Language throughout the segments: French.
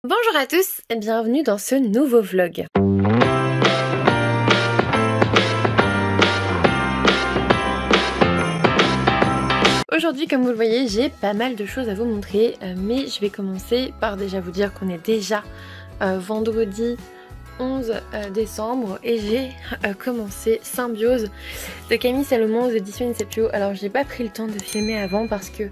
Bonjour à tous et bienvenue dans ce nouveau vlog. Aujourd'hui, comme vous le voyez, j'ai pas mal de choses à vous montrer, mais je vais commencer par déjà vous dire qu'on est déjà vendredi 11 décembre et j'ai commencé Symbiose de Camille Salomon aux éditions Inceptio. Alors j'ai pas pris le temps de filmer avant parce que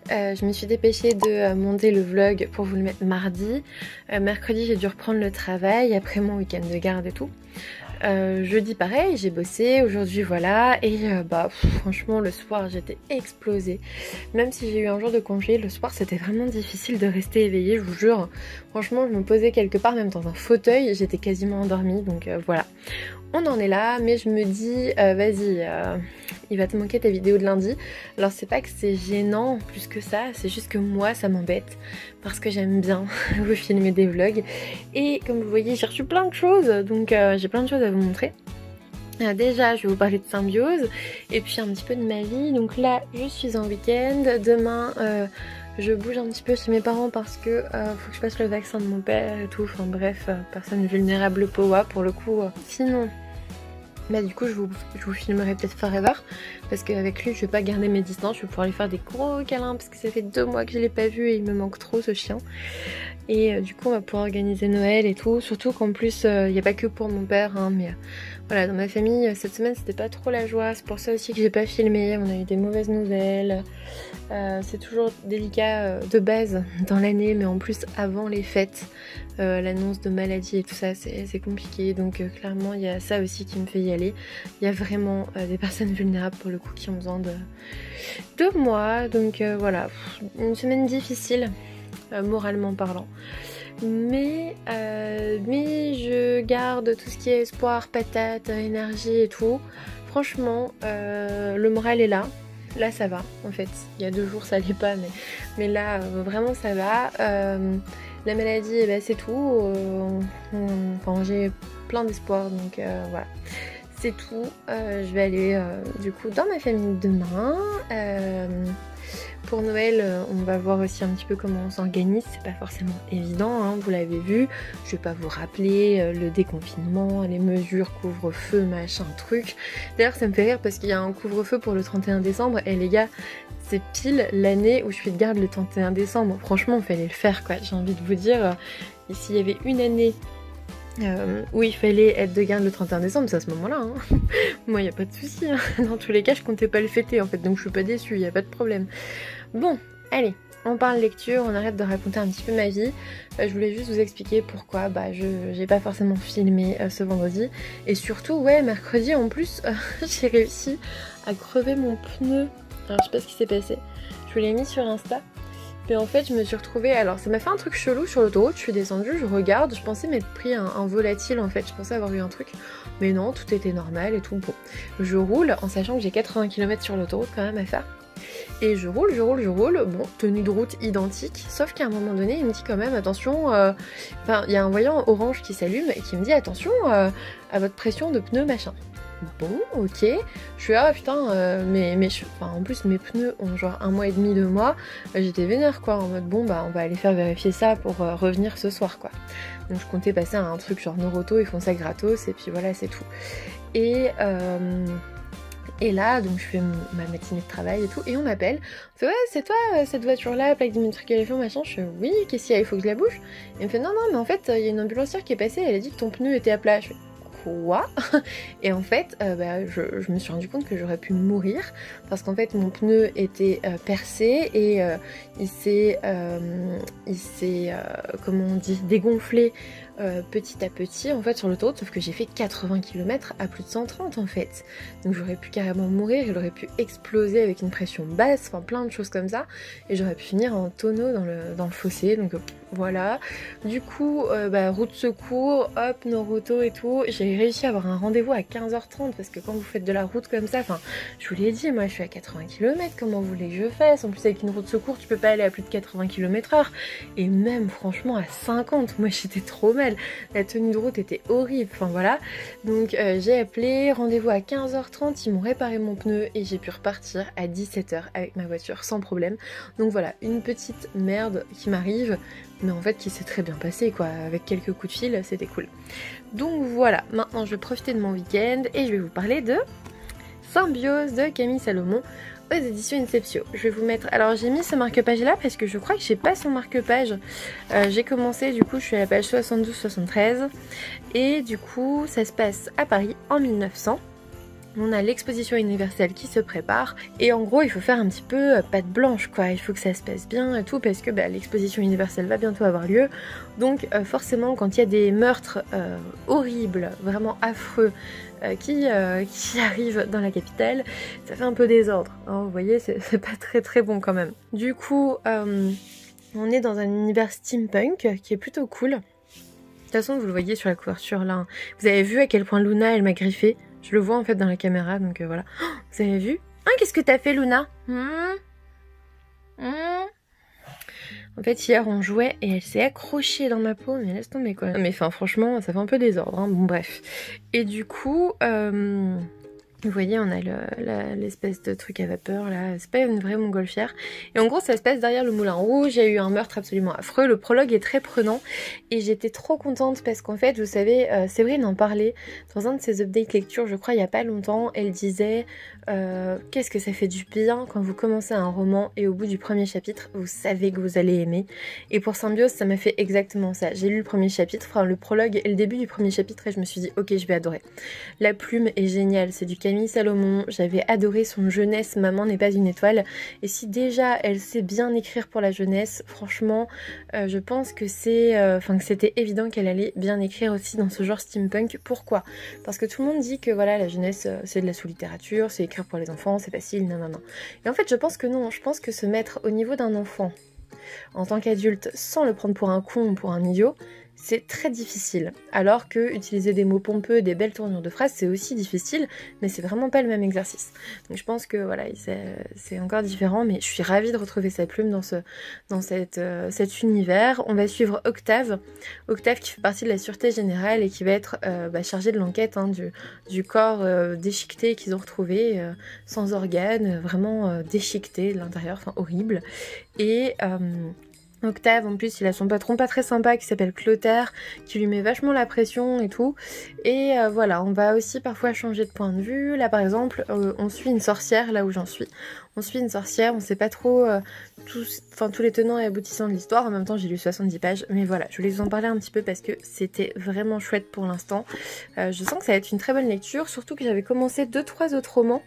je me suis dépêchée de monter le vlog pour vous le mettre mardi. Mercredi j'ai dû reprendre le travail après mon week-end de garde et tout. Jeudi pareil, j'ai bossé, aujourd'hui voilà, et franchement le soir j'étais explosée. Même si j'ai eu un jour de congé, le soir c'était vraiment difficile de rester éveillée, je vous jure. Franchement je me posais quelque part, même dans un fauteuil, j'étais quasiment endormie, donc voilà. On en est là, mais je me dis, vas-y, il va te manquer ta vidéo de lundi. Alors c'est pas que c'est gênant plus que ça, c'est juste que moi ça m'embête parce que j'aime bien vous filmer des vlogs. Et comme vous voyez, j'ai reçu plein de choses, donc j'ai plein de choses à vous montrer. Déjà, je vais vous parler de Symbiose et puis un petit peu de ma vie. Donc là, je suis en week-end. Demain, je bouge un petit peu chez mes parents parce que faut que je fasse le vaccin de mon père et tout. Enfin bref, personne vulnérable POA pour le coup. Sinon, bah du coup, je vous filmerai peut-être forever parce qu'avec lui, je vais pas garder mes distances. Je vais pouvoir lui faire des gros câlins parce que ça fait 2 mois que je l'ai pas vu et il me manque trop ce chien. Et du coup on va pouvoir organiser Noël et tout, surtout qu'en plus il n'y a pas que pour mon père hein, mais voilà, dans ma famille cette semaine c'était pas trop la joie, c'est pour ça aussi que j'ai pas filmé, on a eu des mauvaises nouvelles, c'est toujours délicat de base dans l'année, mais en plus avant les fêtes, l'annonce de maladie et tout ça c'est compliqué, donc clairement il y a ça aussi qui me fait y aller. Il y a vraiment des personnes vulnérables pour le coup qui ont besoin de moi, donc voilà, une semaine difficile. Moralement parlant, mais je garde tout ce qui est espoir, patate, énergie et tout. Franchement le moral est là ça va en fait. Il y a 2 jours ça allait pas, mais là vraiment ça va. La maladie c'est tout, enfin j'ai plein d'espoir, donc voilà, c'est tout. Je vais aller du coup dans ma famille demain. Pour Noël, on va voir aussi un petit peu comment on s'organise, c'est pas forcément évident, hein, vous l'avez vu, je vais pas vous rappeler le déconfinement, les mesures, couvre-feu, machin, truc. D'ailleurs ça me fait rire parce qu'il y a un couvre-feu pour le 31 décembre et les gars, c'est pile l'année où je suis de garde le 31 décembre, franchement il fallait le faire quoi, j'ai envie de vous dire, s'il y avait une année où il fallait être de garde le 31 décembre, c'est à ce moment-là. Hein. Moi, il n'y a pas de souci. Hein. Dans tous les cas, je comptais pas le fêter en fait, donc je suis pas déçue, il n'y a pas de problème. Bon, allez, on parle lecture, on arrête de raconter un petit peu ma vie. Je voulais juste vous expliquer pourquoi j'ai pas forcément filmé ce vendredi. Et surtout, ouais, mercredi en plus, j'ai réussi à crever mon pneu. Alors, je sais pas ce qui s'est passé. Je vous l'ai mis sur Insta. Mais en fait je me suis retrouvée, alors ça m'a fait un truc chelou sur l'autoroute, je suis descendue, je regarde, je pensais m'être pris un volatile en fait, je pensais avoir eu un truc, mais non, tout était normal et tout. Bon, je roule en sachant que j'ai 80 km sur l'autoroute quand même à faire, et je roule, bon, tenue de route identique, sauf qu'à un moment donné il me dit quand même attention, enfin il y a un voyant orange qui s'allume et qui me dit attention à votre pression de pneu machin. Bon, ok, je suis là, putain, en plus mes pneus ont genre 1 mois et demi, 2 mois, j'étais vénère quoi, en mode bon bah on va aller faire vérifier ça pour revenir ce soir quoi. Donc je comptais passer à un truc genre Noroto, ils font ça gratos et puis voilà c'est tout. Et là, donc je fais ma matinée de travail et tout, et on m'appelle, on fait ouais c'est toi cette voiture là, plaque d'immatriculation machin, je fais oui, qu'est-ce qu'il y a, il faut que je la bouge? Et il me fait non mais en fait il y a une ambulancière qui est passée, elle a dit que ton pneu était à plat. Je fais, quoi? Et en fait je me suis rendu compte que j'aurais pu mourir parce qu'en fait mon pneu était percé et il s'est comment on dit, dégonflé petit à petit en fait sur l'autoroute, sauf que j'ai fait 80 km à plus de 130 en fait, donc j'aurais pu carrément mourir, j'aurais pu exploser avec une pression basse, enfin plein de choses comme ça, et j'aurais pu finir en tonneau dans le fossé, donc voilà. Du coup route secours, hop, Noroto et tout, j'ai réussi à avoir un rendez-vous à 15h30 parce que quand vous faites de la route comme ça, enfin je vous l'ai dit, moi je suis à 80 km, comment vous voulez que je fasse? En plus avec une route secours tu peux pas aller à plus de 80 km/h, et même franchement à 50, moi j'étais trop mal, la tenue de route était horrible, enfin voilà. Donc j'ai appelé, rendez-vous à 15h30, ils m'ont réparé mon pneu et j'ai pu repartir à 17h avec ma voiture sans problème. Donc voilà, une petite merde qui m'arrive, mais en fait qui s'est très bien passé quoi, avec quelques coups de fil, c'était cool. Donc voilà, maintenant je vais profiter de mon week-end et je vais vous parler de Symbiose de Camille Salomon aux éditions Inceptio. Je vais vous mettre, alors j'ai mis ce marque-page là parce que je crois que j'ai pas son marque-page. J'ai commencé, du coup je suis à la page 72-73 et du coup ça se passe à Paris en 1900. On a l'exposition universelle qui se prépare et en gros il faut faire un petit peu patte blanche quoi, il faut que ça se passe bien et tout parce que l'exposition universelle va bientôt avoir lieu, donc forcément quand il y a des meurtres horribles, vraiment affreux qui arrivent dans la capitale, ça fait un peu désordre, hein, vous voyez c'est pas très bon quand même. Du coup on est dans un univers steampunk qui est plutôt cool. De toute façon vous le voyez sur la couverture là, hein. Vous avez vu à quel point Luna elle m'a griffé. Je le vois en fait dans la caméra, donc voilà. Oh, vous avez vu? Ah, qu'est-ce que t'as fait, Luna? En fait, hier, on jouait et elle s'est accrochée dans ma peau, mais laisse tomber quoi. Mais enfin, franchement, ça fait un peu désordre, hein. Bon, bref. Et du coup, vous voyez, on a l'espèce de truc à vapeur là, c'est pas une vraie montgolfière. Et en gros, ça se passe derrière le Moulin Rouge, il y a eu un meurtre absolument affreux, le prologue est très prenant. Et j'étais trop contente parce qu'en fait, vous savez, Séverine en parlait dans un de ses updates lecture, je crois, il y a pas longtemps. Elle disait, qu'est-ce que ça fait du bien quand vous commencez un roman et au bout du premier chapitre, vous savez que vous allez aimer. Et pour Symbiose, ça m'a fait exactement ça. J'ai lu le premier chapitre, enfin le prologue et le début du premier chapitre et je me suis dit, ok, je vais adorer. La plume est géniale, c'est du Camille Salomon, j'avais adoré son jeunesse, Maman n'est pas une étoile, et si déjà elle sait bien écrire pour la jeunesse, franchement je pense que que c'était évident qu'elle allait bien écrire aussi dans ce genre steampunk. Pourquoi? Parce que tout le monde dit que voilà, la jeunesse c'est de la sous-littérature, c'est écrire pour les enfants, c'est facile, non. Et en fait je pense que non, je pense que se mettre au niveau d'un enfant en tant qu'adulte sans le prendre pour un con ou pour un idiot, c'est très difficile. Alors que utiliser des mots pompeux, des belles tournures de phrases, c'est aussi difficile, mais c'est vraiment pas le même exercice. Donc je pense que voilà, c'est encore différent, mais je suis ravie de retrouver sa plume dans cet univers. On va suivre Octave. Octave qui fait partie de la Sûreté Générale et qui va être chargé de l'enquête du corps déchiqueté qu'ils ont retrouvé, sans organes, vraiment déchiqueté de l'intérieur, enfin horrible. Et Octave, en plus, il a son patron pas très sympa qui s'appelle Clotaire, qui lui met vachement la pression et tout. Et voilà, on va aussi parfois changer de point de vue. Là, par exemple, on suit une sorcière, là où j'en suis. On suit une sorcière, on sait pas trop tous les tenants et aboutissants de l'histoire. En même temps, j'ai lu 70 pages. Mais voilà, je voulais vous en parler un petit peu parce que c'était vraiment chouette pour l'instant. Je sens que ça va être une très bonne lecture, surtout que j'avais commencé 2-3 autres romans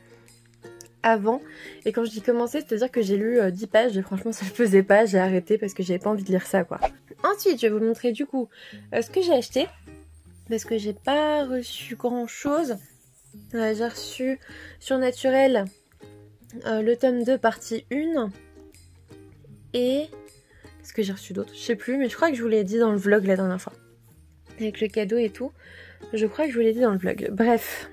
avant, et quand je dis commencer, c'est à dire que j'ai lu 10 pages et franchement ça ne faisait pas, j'ai arrêté parce que j'avais pas envie de lire ça quoi. Ensuite je vais vous montrer du coup ce que j'ai acheté, parce que j'ai pas reçu grand chose. J'ai reçu Surnaturel, le tome 2 partie 1, et ce que j'ai reçu d'autre, je sais plus, mais je crois que je vous l'ai dit dans le vlog la dernière fois avec le cadeau et tout, je crois que je vous l'ai dit dans le vlog, bref,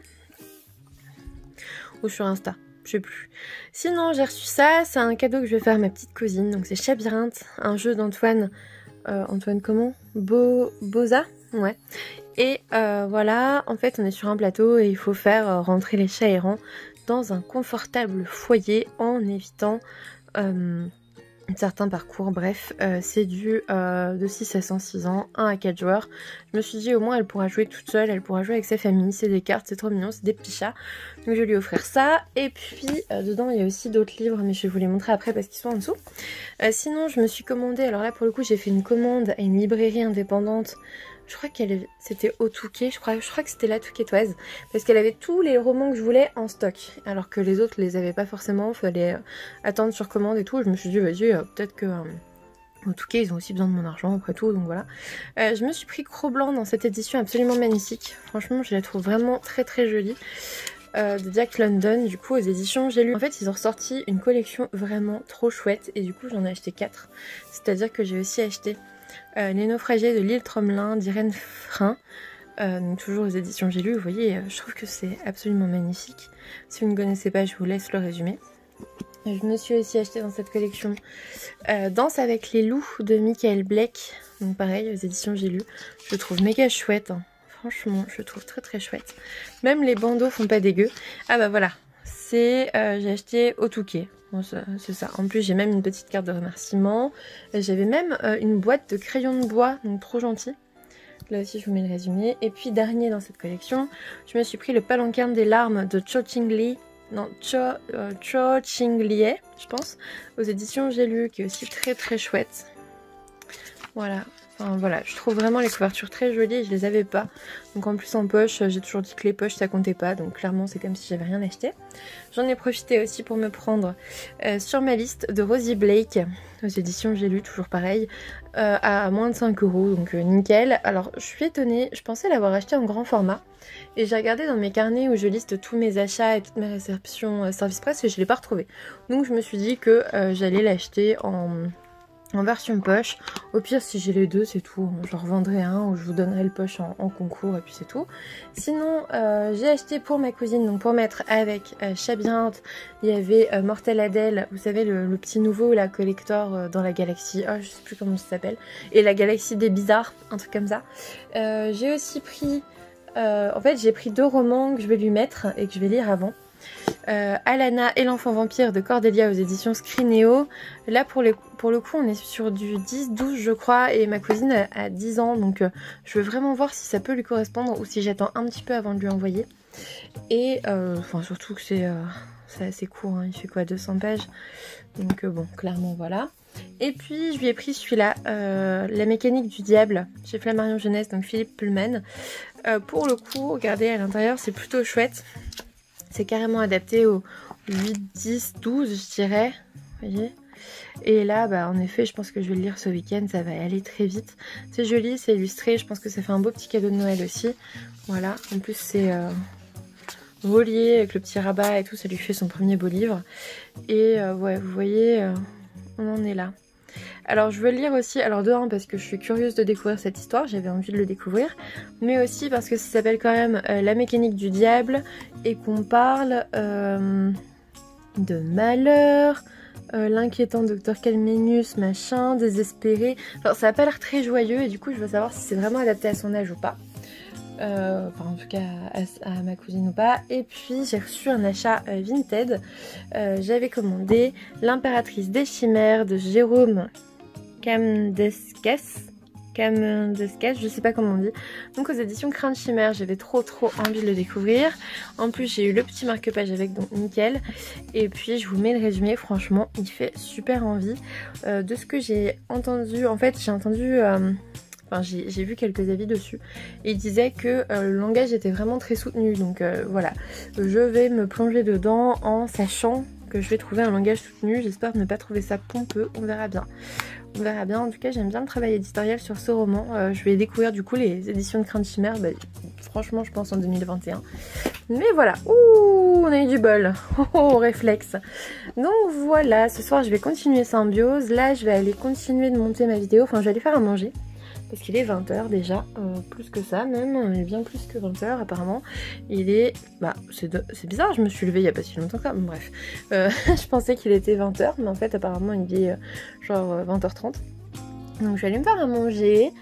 ou sur Insta, je sais plus. Sinon j'ai reçu ça, c'est un cadeau que je vais faire à ma petite cousine, donc c'est Chabyrinthe, un jeu d'Antoine, Antoine comment, Boza, ouais. Et voilà, en fait on est sur un plateau et il faut faire rentrer les chats errants dans un confortable foyer en évitant certains parcours. Bref, c'est de 6 à 106 ans, 1 à 4 joueurs. Je me suis dit au moins elle pourra jouer toute seule, elle pourra jouer avec sa famille, c'est des cartes, c'est trop mignon, c'est des petits chats. Donc je vais lui offrir ça. Et puis dedans il y a aussi d'autres livres, mais je vais vous les montrer après parce qu'ils sont en dessous. Sinon je me suis commandé, alors là pour le coup j'ai fait une commande à une librairie indépendante. Je crois c'était au Touquet, je crois que c'était la Touquetoise, parce qu'elle avait tous les romans que je voulais en stock, alors que les autres les avaient pas forcément, fallait attendre sur commande et tout. Je me suis dit vas-y, peut-être que au Touquet ils ont aussi besoin de mon argent après tout, donc voilà. Je me suis pris Cro-Blanc dans cette édition absolument magnifique, franchement je la trouve vraiment très très jolie. De Jack London, du coup aux éditions J'ai lu. En fait ils ont ressorti une collection vraiment trop chouette et du coup j'en ai acheté 4, c'est à dire que j'ai aussi acheté Les naufragés de l'île Tromelin d'Irène Frein, donc toujours aux éditions J'ai lu. Vous voyez, je trouve que c'est absolument magnifique. Si vous ne connaissez pas, je vous laisse le résumé. Je me suis aussi acheté dans cette collection Danse avec les loups de Michael Blake, donc pareil aux éditions J'ai lu. Je le trouve méga chouette, hein. Franchement je le trouve très très chouette. Même les bandeaux font pas dégueu. Ah bah voilà, c'est j'ai acheté au Touquet. Bon, c'est ça. En plus j'ai même une petite carte de remerciement. J'avais même une boîte de crayons de bois, donc trop gentil. Là aussi je vous mets le résumé. Et puis dernier dans cette collection, je me suis pris le palanquin des larmes de Cho Ching Lee. Non, Cho Ching Lie, je pense, aux éditions J'ai lu, qui est aussi très très chouette. Voilà. Enfin, voilà, je trouve vraiment les couvertures très jolies et je les avais pas. Donc en plus en poche, j'ai toujours dit que les poches ça comptait pas. Donc clairement c'est comme si j'avais rien acheté. J'en ai profité aussi pour me prendre sur ma liste de Rosie Blake aux éditions J'ai lu, toujours pareil, à moins de 5 €. Donc nickel. Alors je suis étonnée, je pensais l'avoir acheté en grand format. Et j'ai regardé dans mes carnets où je liste tous mes achats et toutes mes réceptions service presse et je l'ai pas retrouvé. Donc je me suis dit que j'allais l'acheter en version poche. Au pire si j'ai les deux c'est tout, je revendrai un ou je vous donnerai le poche en concours et puis c'est tout. Sinon j'ai acheté pour ma cousine, donc pour mettre avec Chabirinte, il y avait Mortel Adèle, vous savez le petit nouveau, la collector dans la galaxie, oh je sais plus comment ça s'appelle, et la galaxie des bizarres, un truc comme ça. J'ai aussi pris, en fait j'ai pris 2 romans que je vais lui mettre et que je vais lire avant. Alana et l'enfant vampire de Cordelia aux éditions Scrineo. Là pour le coup on est sur du 10-12 je crois et ma cousine a 10 ans donc je veux vraiment voir si ça peut lui correspondre ou si j'attends un petit peu avant de lui envoyer. Et enfin surtout que c'est assez court, hein. Il fait quoi, 200 pages, donc bon clairement voilà. Et puis je lui ai pris celui-là, La mécanique du diable chez Flammarion Jeunesse, donc Philippe Pullman. Pour le coup regardez à l'intérieur c'est plutôt chouette. C'est carrément adapté au 8, 10, 12 je dirais, vous voyez. Et là bah en effet je pense que je vais le lire ce week-end, ça va aller très vite. C'est joli, c'est illustré, je pense que ça fait un beau petit cadeau de Noël aussi. Voilà, en plus c'est relié avec le petit rabat et tout, ça lui fait son premier beau livre. Et ouais vous voyez, on en est là. Alors je veux le lire aussi, alors de un parce que je suis curieuse de découvrir cette histoire, j'avais envie de le découvrir, mais aussi parce que ça s'appelle quand même La mécanique du diable et qu'on parle de malheur, l'inquiétant docteur Calmenius, machin, désespéré. Enfin ça a pas l'air très joyeux et du coup je veux savoir si c'est vraiment adapté à son âge ou pas. Enfin en tout cas à ma cousine ou pas. Et puis j'ai reçu un achat Vinted. J'avais commandé L'impératrice des chimères de Jérôme Kamdeskes, je sais pas comment on dit. Donc aux éditions Crainte Chimère, j'avais trop envie de le découvrir. En plus j'ai eu le petit marque-page avec, donc nickel. Et puis je vous mets le résumé, franchement il fait super envie. De ce que j'ai entendu, en fait j'ai entendu... Enfin, j'ai vu quelques avis dessus et il disait que le langage était vraiment très soutenu, donc voilà, je vais me plonger dedans en sachant que je vais trouver un langage soutenu. J'espère ne pas trouver ça pompeux, on verra bien. On verra bien, en tout cas j'aime bien le travail éditorial sur ce roman. Je vais découvrir du coup les éditions de Crainte Chimère, bah, franchement je pense en 2021. Mais voilà, ouh, on a eu du bol, oh réflexe. Donc voilà, ce soir je vais continuer Symbiose, là je vais aller continuer de monter ma vidéo, enfin je vais aller faire à manger. Parce qu'il est 20 h déjà, plus que ça même, mais bien plus que 20 h apparemment. Il est... bah c'est bizarre, je me suis levée il n'y a pas si longtemps que ça, bon, bref. Je pensais qu'il était 20 h, mais en fait apparemment il est genre 20 h 30. Donc je vais aller me faire à manger,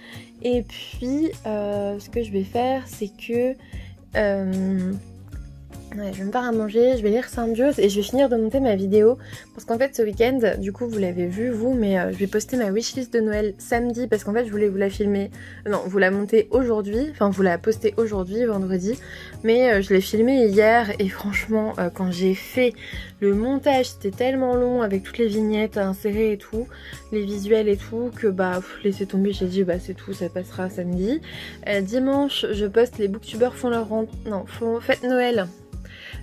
et puis ce que je vais faire c'est que... ouais, je vais me faire à manger, je vais lire Symbiose et je vais finir de monter ma vidéo parce qu'en fait ce week-end, du coup vous l'avez vu vous, mais je vais poster ma wishlist de Noël samedi parce qu'en fait je voulais vous la filmer, non vous la monter aujourd'hui, enfin vous la poster aujourd'hui, vendredi, mais je l'ai filmée hier et franchement quand j'ai fait le montage c'était tellement long avec toutes les vignettes à insérer et tout, les visuels et tout, que bah laissez tomber, j'ai dit bah c'est tout, ça passera samedi. Dimanche je poste les booktubers font leur font fête Noël.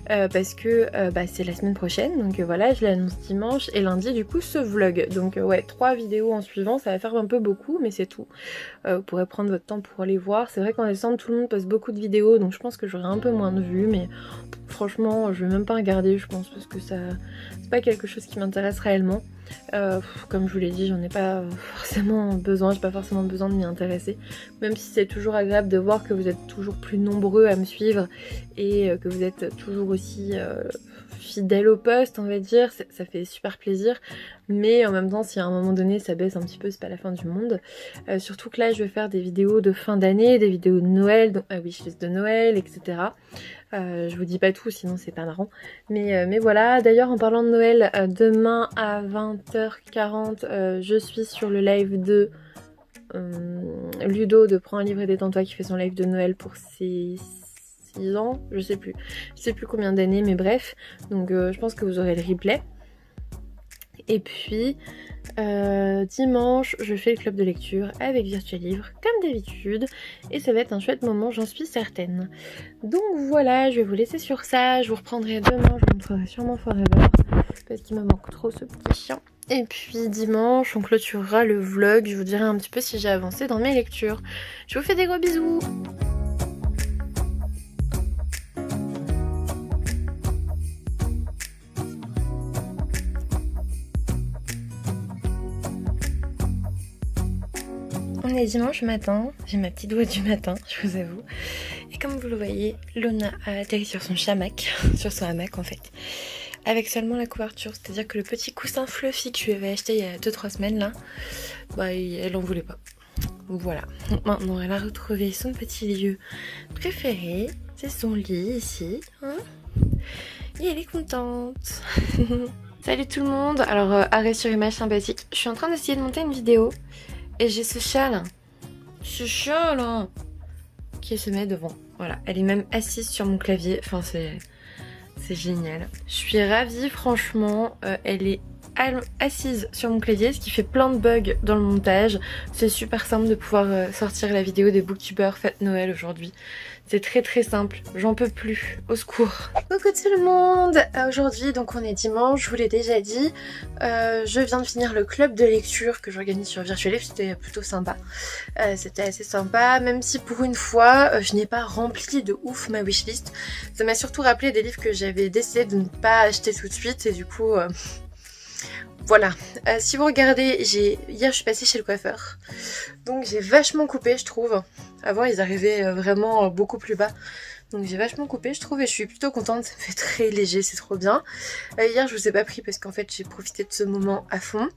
Parce que bah, c'est la semaine prochaine, donc voilà, je l'annonce dimanche et lundi du coup ce vlog. Donc ouais, 3 vidéos en suivant, ça va faire un peu beaucoup, mais c'est tout. Vous pourrez prendre votre temps pour les voir. C'est vrai qu'en décembre tout le monde poste beaucoup de vidéos, donc je pense que j'aurai un peu moins de vues, mais franchement je vais même pas regarder je pense, parce que ça c'est pas quelque chose qui m'intéresse réellement. Comme je vous l'ai dit, j'en ai pas forcément besoin, j'ai pas forcément besoin de m'y intéresser, même si c'est toujours agréable de voir que vous êtes toujours plus nombreux à me suivre et que vous êtes toujours aussi fidèle au poste, on va dire, ça fait super plaisir, mais en même temps si à un moment donné ça baisse un petit peu, c'est pas la fin du monde. Surtout que là je vais faire des vidéos de fin d'année, des vidéos de Noël, donc wishlist de Noël, etc. Je vous dis pas tout sinon c'est pas marrant, mais voilà. D'ailleurs en parlant de Noël, demain à 20h40 je suis sur le live de Ludo de Prends un livre et détends-toi, qui fait son live de Noël pour ses 6 ans, je sais plus combien d'années, mais bref, donc je pense que vous aurez le replay. Et puis dimanche je fais le club de lecture avec Virtual Livre comme d'habitude, et ça va être un chouette moment, j'en suis certaine. Donc voilà, je vais vous laisser sur ça, je vous reprendrai demain, je vous montrerai sûrement Forever parce qu'il me manque trop ce petit chien. Et puis dimanche on clôturera le vlog, je vous dirai un petit peu si j'ai avancé dans mes lectures. Je vous fais des gros bisous. On est dimanche matin, j'ai ma petite voix du matin, je vous avoue. Et comme vous le voyez, Lona a atterri sur son hamac, sur son hamac en fait, avec seulement la couverture. C'est-à-dire que le petit coussin fluffy que je lui avais acheté il y a 2-3 semaines là, bah elle en voulait pas. Voilà, donc maintenant elle a retrouvé son petit lieu préféré, c'est son lit ici, hein, et elle est contente. Salut tout le monde, alors arrêt sur image sympathique, je suis en train d'essayer de monter une vidéo. Et j'ai ce chat là, qui se met devant. Voilà, elle est même assise sur mon clavier, enfin c'est génial. Je suis ravie franchement, elle est assise sur mon clavier, ce qui fait plein de bugs dans le montage. C'est super simple de pouvoir sortir la vidéo des booktubers fête Noël aujourd'hui. C'est très simple, j'en peux plus, au secours. Coucou tout le monde, aujourd'hui donc on est dimanche, je vous l'ai déjà dit, je viens de finir le club de lecture que j'organise sur Virtual Livre, c'était plutôt sympa. C'était assez sympa, même si pour une fois je n'ai pas rempli de ouf ma wishlist. Ça m'a surtout rappelé des livres que j'avais décidé de ne pas acheter tout de suite et du coup... Voilà, si vous regardez, hier je suis passée chez le coiffeur, donc j'ai vachement coupé je trouve. Avant ils arrivaient vraiment beaucoup plus bas, donc j'ai vachement coupé je trouve et je suis plutôt contente, ça me fait très léger, c'est trop bien. Hier je vous ai pas pris parce qu'en fait j'ai profité de ce moment à fond.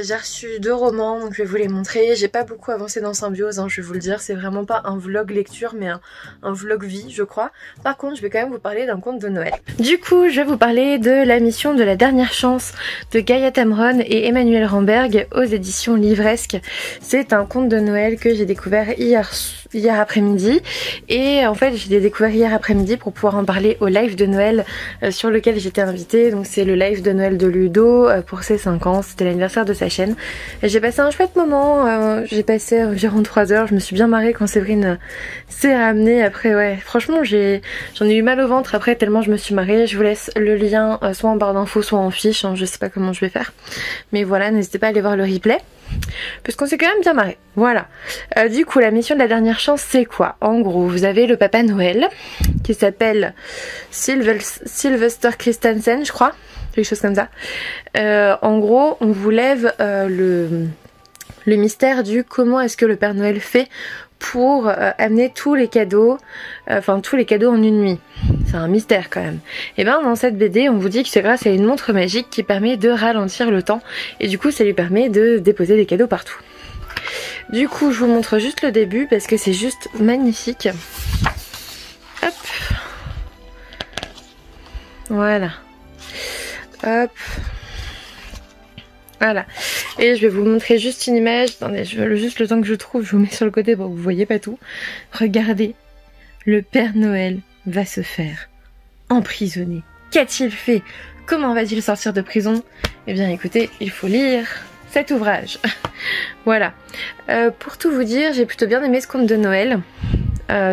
J'ai reçu 2 romans, donc je vais vous les montrer. J'ai pas beaucoup avancé dans Symbiose, hein, je vais vous le dire, c'est vraiment pas un vlog lecture mais un vlog vie je crois. Par contre je vais quand même vous parler d'un conte de Noël. Du coup je vais vous parler de La mission de la dernière chance de Gaïa Tamron et Emmanuel Ramberg aux éditions Livresque. C'est un conte de Noël que j'ai découvert hier après-midi, et en fait je l'ai découvert hier après-midi pour pouvoir en parler au live de Noël sur lequel j'étais invitée. Donc c'est le live de Noël de Ludo pour ses 5 ans, c'était l'anniversaire de sa chaîne. J'ai passé un chouette moment, j'ai passé environ 3 heures, je me suis bien marrée quand Séverine s'est ramenée. Après ouais, franchement j'en ai eu mal au ventre après tellement je me suis marrée. Je vous laisse le lien soit en barre d'infos soit en fiche, hein, je sais pas comment je vais faire. Mais voilà, n'hésitez pas à aller voir le replay, parce qu'on s'est quand même bien marré. Voilà. Du coup, la mission de la dernière chance, c'est quoi? En gros, vous avez le Papa Noël qui s'appelle Sylvester Christensen, je crois, quelque chose comme ça. En gros, on vous lève le mystère du comment est-ce que le Père Noël fait pour amener tous les cadeaux, tous les cadeaux en une nuit. C'est un mystère quand même. Et ben dans cette BD on vous dit que c'est grâce à une montre magique qui permet de ralentir le temps, et du coup ça lui permet de déposer des cadeaux partout. Du coup je vous montre juste le début parce que c'est juste magnifique. Hop. Voilà. Hop. Voilà, et je vais vous montrer juste une image. Attendez, juste le temps que je trouve, je vous mets sur le côté pour que vous voyez pas tout. Regardez, le Père Noël va se faire emprisonner. Qu'a-t-il fait? Comment va-t-il sortir de prison? Eh bien écoutez, il faut lire cet ouvrage. Voilà, pour tout vous dire, j'ai plutôt bien aimé ce conte de Noël.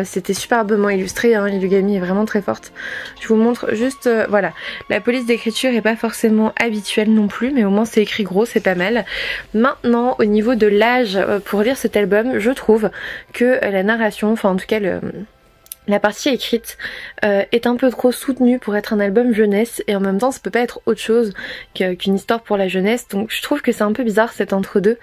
C'était superbement illustré, hein, l'illugami est vraiment très forte. Je vous montre juste, voilà, la police d'écriture est pas forcément habituelle non plus, mais au moins c'est écrit gros, c'est pas mal. Maintenant, au niveau de l'âge pour lire cet album, je trouve que la narration, enfin en tout cas la partie écrite est un peu trop soutenue pour être un album jeunesse et en même temps ça peut pas être autre chose qu'une histoire pour la jeunesse, donc je trouve que c'est un peu bizarre cet entre-deux.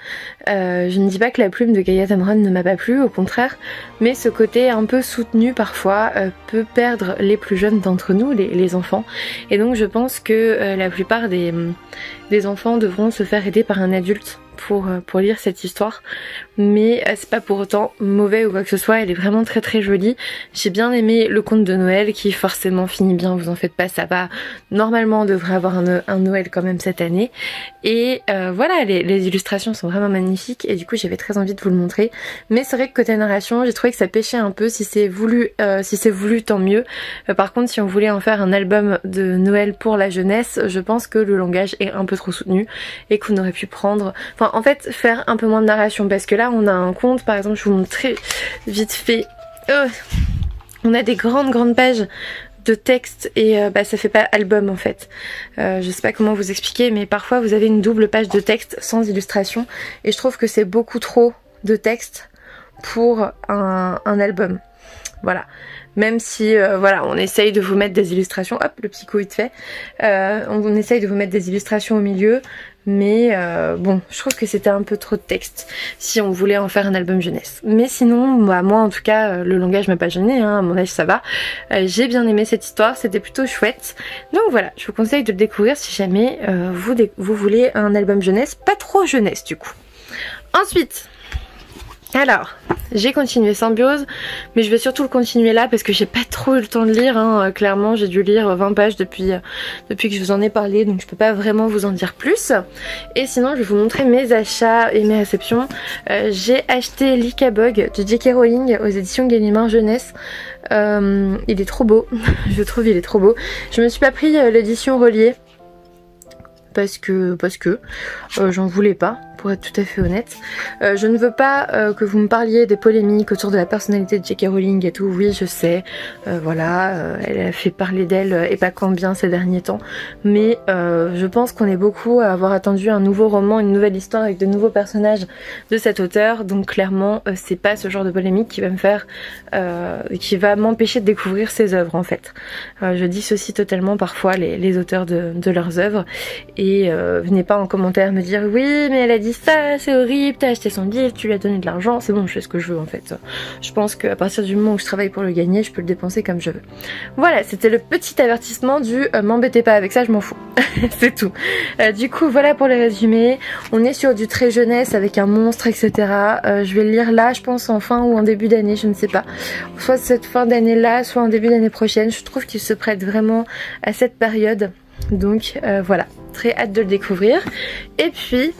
Je ne dis pas que la plume de Gaia Tamron ne m'a pas plu, au contraire, mais ce côté un peu soutenu parfois peut perdre les plus jeunes d'entre nous, les enfants, et donc je pense que la plupart des enfants devront se faire aider par un adulte pour lire cette histoire, mais c'est pas pour autant mauvais ou quoi que ce soit, elle est vraiment très très jolie. J'ai bien aimé le conte de Noël qui forcément finit bien, vous en faites pas, ça va, normalement on devrait avoir un Noël quand même cette année, et voilà, les illustrations sont vraiment magnifiques et du coup j'avais très envie de vous le montrer, mais c'est vrai que côté narration j'ai trouvé que ça pêchait un peu. Si c'est voulu tant mieux. Par contre si on voulait en faire un album de Noël pour la jeunesse, je pense que le langage est un peu trop soutenu et qu'on aurait pu prendre, enfin en fait faire un peu moins de narration, parce que là on a un conte, par exemple je vous montre très vite fait, on a des grandes pages de texte et ça fait pas album en fait. Je sais pas comment vous expliquer, mais parfois vous avez une double page de texte sans illustration et je trouve que c'est beaucoup trop de texte pour un album. Voilà. Même si voilà, on essaye de vous mettre des illustrations, hop le petit coup vite fait, on essaye de vous mettre des illustrations au milieu, mais bon, je trouve que c'était un peu trop de texte si on voulait en faire un album jeunesse. Mais sinon, bah, moi en tout cas, le langage m'a pas gêné, hein, à mon âge ça va. J'ai bien aimé cette histoire, c'était plutôt chouette. Donc voilà, je vous conseille de le découvrir si jamais vous voulez un album jeunesse, pas trop jeunesse du coup. Ensuite, alors, j'ai continué Symbiose, mais je vais surtout le continuer là parce que j'ai pas trop eu le temps de lire, hein. Clairement j'ai dû lire 20 pages depuis que je vous en ai parlé, donc je peux pas vraiment vous en dire plus. Et sinon je vais vous montrer mes achats et mes réceptions. J'ai acheté l'Ikabog de J.K. Rowling aux éditions Gallimard Jeunesse. Il est trop beau, je trouve il est trop beau. Je me suis pas pris l'édition reliée parce que j'en voulais pas, pour être tout à fait honnête. Je ne veux pas que vous me parliez des polémiques autour de la personnalité de J.K. Rowling et tout. Oui, je sais, voilà, elle a fait parler d'elle et pas quand bien ces derniers temps, mais je pense qu'on est beaucoup à avoir attendu un nouveau roman, une nouvelle histoire avec de nouveaux personnages de cet auteur, donc clairement c'est pas ce genre de polémique qui va me faire qui va m'empêcher de découvrir ses œuvres en fait. Je dissocie totalement parfois les auteurs de leurs œuvres, et venez pas en commentaire me dire oui mais elle a dit ça, c'est horrible, t'as acheté son livre, tu lui as donné de l'argent, c'est bon, je fais ce que je veux en fait. Je pense qu'à partir du moment où je travaille pour le gagner, je peux le dépenser comme je veux. Voilà, c'était le petit avertissement du m'embêtez pas avec ça, je m'en fous. C'est tout. Du coup voilà pour les résumés. On est sur du très jeunesse avec un monstre, etc. Je vais le lire là, je pense en fin ou en début d'année, je ne sais pas. Soit cette fin d'année là, soit en début d'année prochaine. Je trouve qu'il se prête vraiment à cette période. Donc voilà, très hâte de le découvrir. Et puis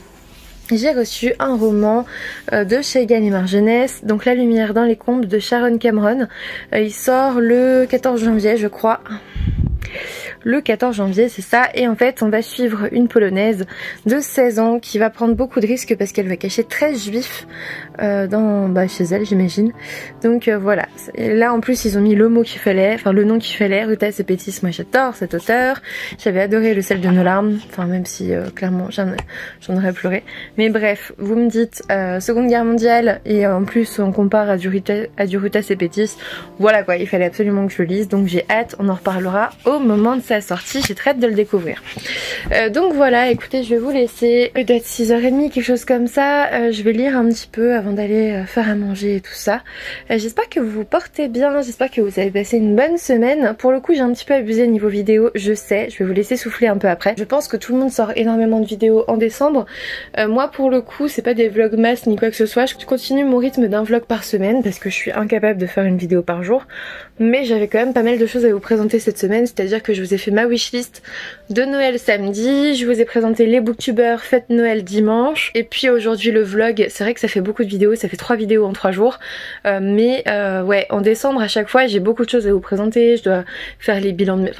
j'ai reçu un roman de chez Gallimard Jeunesse, donc La lumière dans les combes de Sharon Cameron. Il sort le 14 janvier je crois. Le 14 janvier c'est ça, et en fait on va suivre une polonaise de 16 ans qui va prendre beaucoup de risques parce qu'elle va cacher 13 juifs chez elle j'imagine. Donc voilà, et là en plus ils ont mis le mot qu'il fallait, enfin le nom qu'il fallait, Ruta Sepetys. Moi j'adore cet auteur, j'avais adoré Le sel de nos larmes, enfin même si clairement j'en aurais pleuré, mais bref, vous me dites Seconde Guerre mondiale et en plus on compare à du Ruta Sepetys, voilà quoi, il fallait absolument que je le lise, donc j'ai hâte, on en reparlera au moment de sa sortie, j'ai très hâte de le découvrir. Donc voilà, écoutez, je vais vous laisser, il doit être 6h30, quelque chose comme ça. Je vais lire un petit peu avant d'aller faire à manger et tout ça. J'espère que vous vous portez bien, j'espère que vous avez passé une bonne semaine. Pour le coup j'ai un petit peu abusé niveau vidéo, je sais, je vais vous laisser souffler un peu après. Je pense que tout le monde sort énormément de vidéos en décembre. Moi pour le coup c'est pas des vlogmas ni quoi que ce soit, je continue mon rythme d'un vlog par semaine parce que je suis incapable de faire une vidéo par jour, mais j'avais quand même pas mal de choses à vous présenter cette semaine, c'est-à-dire que je vous ai fait ma wishlist de Noël samedi, je vous ai présenté les booktubers fête Noël dimanche, et puis aujourd'hui le vlog. C'est vrai que ça fait beaucoup de vidéos, ça fait 3 vidéos en 3 jours, mais ouais, en décembre à chaque fois j'ai beaucoup de choses à vous présenter. Je dois faire les bilans de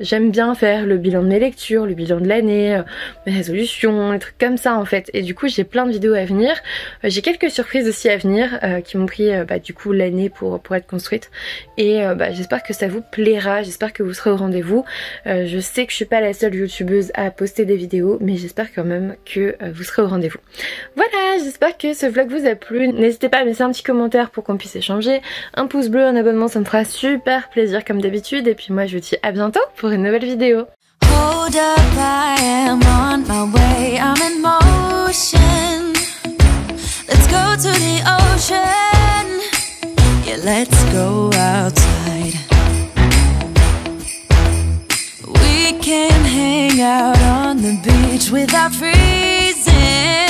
j'aime bien faire le bilan de mes lectures, le bilan de l'année, mes résolutions, les trucs comme ça en fait, et du coup j'ai plein de vidéos à venir. J'ai quelques surprises aussi à venir qui m'ont pris du coup l'année pour être construite, et j'espère que ça vous plaira, j'espère que vous serez au rendez-vous. Je sais que je suis pas la seule youtubeuse à poster des vidéos, mais j'espère quand même que vous serez au rendez-vous. Voilà, j'espère que ce vlog vous a plu. N'hésitez pas à laisser un petit commentaire pour qu'on puisse échanger. Un pouce bleu, un abonnement, ça me fera super plaisir comme d'habitude. Et puis moi je vous dis à bientôt pour une nouvelle vidéo. Hold up, I am on my way, I'm in motion. Let's go to the ocean. Yeah, let's go outside. We can hang out on the beach without freezing.